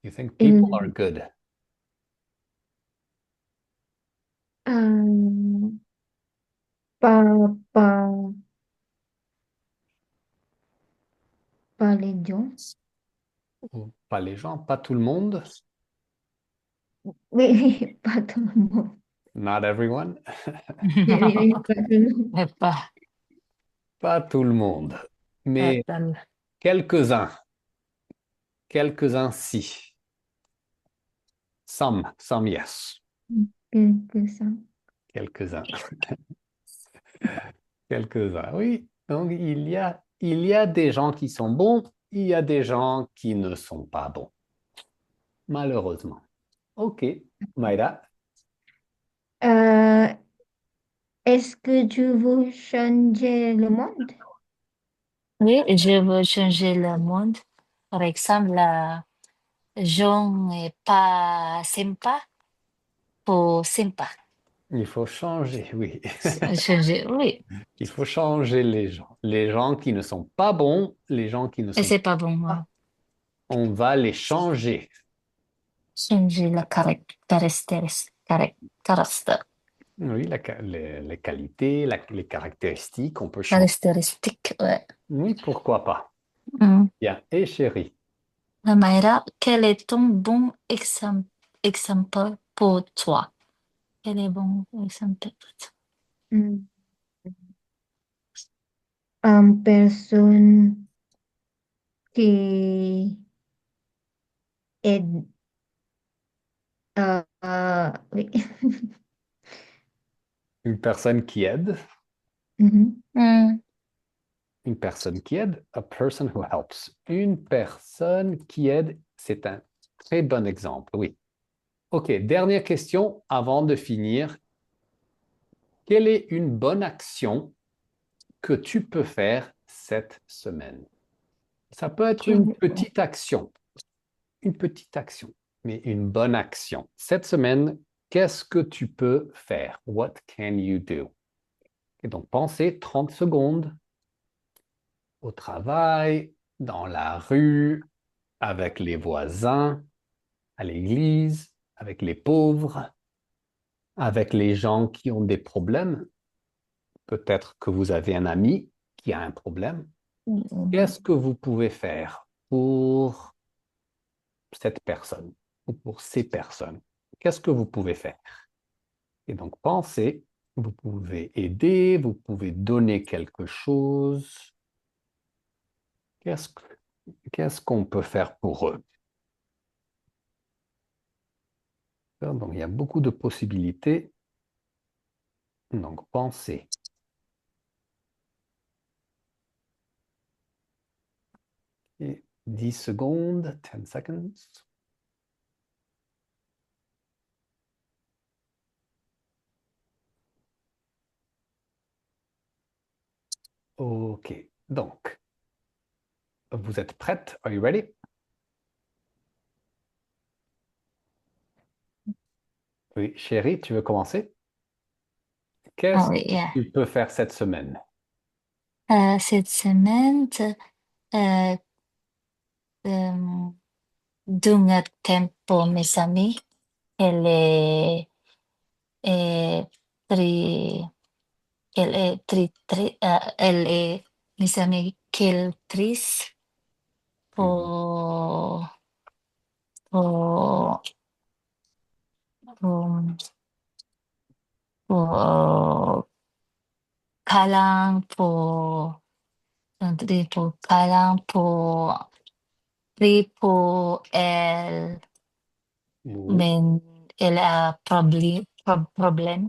You think people are Il, good? euh, pas, pas, pas les gens. Ou pas les gens, pas tout le monde. Oui, pas tout le monde. Not everyone. Oui, oui, oui, pas tout le monde. Mais pas, Pas tout le monde. pas Mais tal. quelques-uns. Quelques-uns, si. Some, yes. Quelques-uns. Quelques-uns. Quelques-uns, oui. Donc, il y a des gens qui sont bons, il y a des gens qui ne sont pas bons, malheureusement. OK, Maïda, Euh, est-ce que tu veux changer le monde? Oui, je veux changer le monde. Par exemple, la gens est pas sympa pour sympa. il faut changer, oui. Changer, oui. Il faut changer les gens. Les gens qui ne sont pas bons, les gens qui ne Et sont c'est pas bon, pas, hein. on va les changer. Changer la caractéristique. Oui, les qualités, les caractéristiques, on peut changer. Caractéristique, ouais. Oui, pourquoi pas. Hmm. Bien. Et chérie, Maïra, quel est ton bon exemple pour toi? Quel est bon exemple pour toi? Hmm. Personne qui est... oui. une personne qui aide, Mhm. Hmm. une personne qui aide, a person who helps. Une personne qui aide, c'est un très bon exemple, oui. OK, dernière question avant de finir. Quelle est une bonne action que tu peux faire cette semaine? Ça peut être une petite action, mais une bonne action. Cette semaine, qu'est-ce que tu peux faire? What can you do? Et donc, pensez 30 secondes au travail, dans la rue, avec les voisins, à l'église, avec les pauvres, avec les gens qui ont des problèmes. Peut-être que vous avez un ami qui a un problème. Qu'est-ce que vous pouvez faire pour cette personne ou pour ces personnes? Qu'est-ce que vous pouvez faire? Et donc, pensez, vous pouvez aider, vous pouvez donner quelque chose. Qu'est-ce qu'est-ce qu'on peut faire pour eux? Donc, il y a beaucoup de possibilités. Donc, pensez. Et 10 secondes, 10 seconds. OK. Donc, vous êtes prête? Are you ready? Oui, chérie, tu veux commencer? Ah Qu'est-ce oui, que yeah. tu peux faire cette semaine? Cette semaine, euh, euh, donne tempo mes amis. Elle est, est très, elle est elle est, mes amis, qu'elle triste Mhm. pour, pour, pour, pour câlin, pour câlin, pour elle, Oui, mais elle a problème.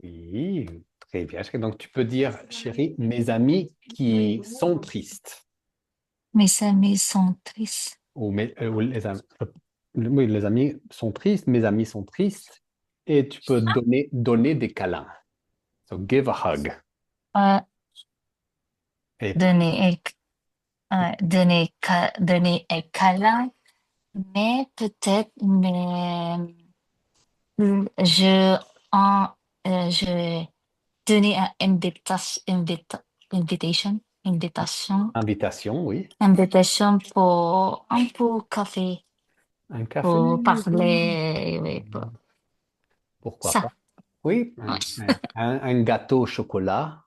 oui, très bien. Donc, tu peux dire, chérie, mes amis qui sont tristes. Mes amis sont tristes. Ou oui, les amis sont tristes, mes amis sont tristes. Et tu peux donner des câlins. So, give a hug. Euh, Et donner, donner un câlin, mais peut-être, mais je, en, je donner un invitation, invitation, oui. invitation pour un peu café. Un café, pour Oui, oui. parler, oui, pour pourquoi pas? ça. Oui, Ouais. un gâteau au chocolat.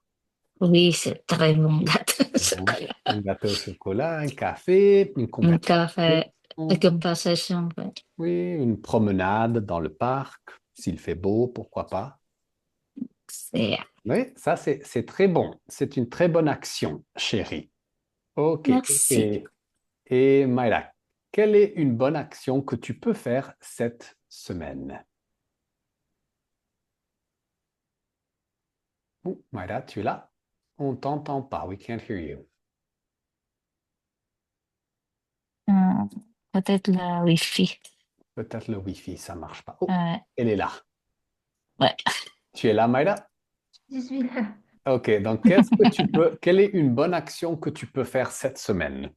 Oui, c'est très bon gâteau au Mhm. chocolat. Un gâteau au chocolat, un café, une Un conversation. café, une conversation, ouais. Oui, une promenade dans le parc, s'il fait beau, pourquoi pas. C'est, Oui, ça c'est très bon. C'est une très bonne action, chérie. OK. merci. Et Mayra, quelle est une bonne action que tu peux faire cette semaine? Oh, Mayra, tu es là? On t'entend pas. We can't hear you. Hum, peut-être le Wi-Fi. Peut-être le Wi-Fi, ça marche pas. Oh, Ouais, elle est là. ouais. Tu es là, Mayra? Je suis là. OK, donc qu'est-ce que tu peux, quelle est une bonne action que tu peux faire cette semaine?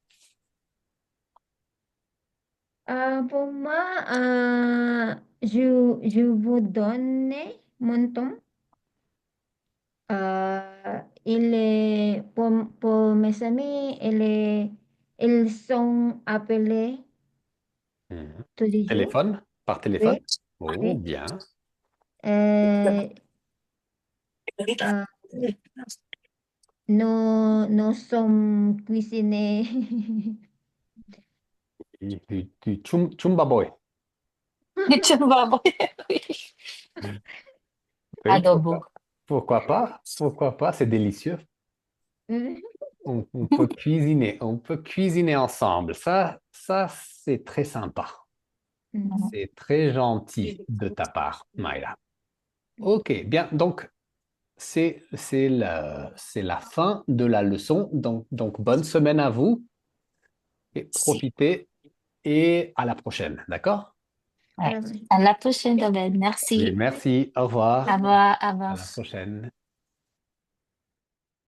Pour moi, je vous donne mon temps. Pour mes amis, ils sont appelés Mhm. tous les jours. Téléphone? Par téléphone? Oui, Oh, oui. bien. Euh, euh, nous sommes cuisinés. Du chumba boy. Tu vas voir. Oui. Oui, Adobo. pourquoi pas? Pourquoi pas? C'est délicieux. On peut cuisiner, on peut cuisiner ensemble. Ça c'est très sympa. Mhm. C'est très gentil de ta part, Maïla. Ok, bien. Donc, c'est la fin de la leçon. Donc, bonne semaine à vous et Si. profitez et à la prochaine. D'accord? À Ouais. la prochaine. À la prochaine, David. Oui, Merci. merci. Au Au revoir. revoir. Au À revoir. la prochaine.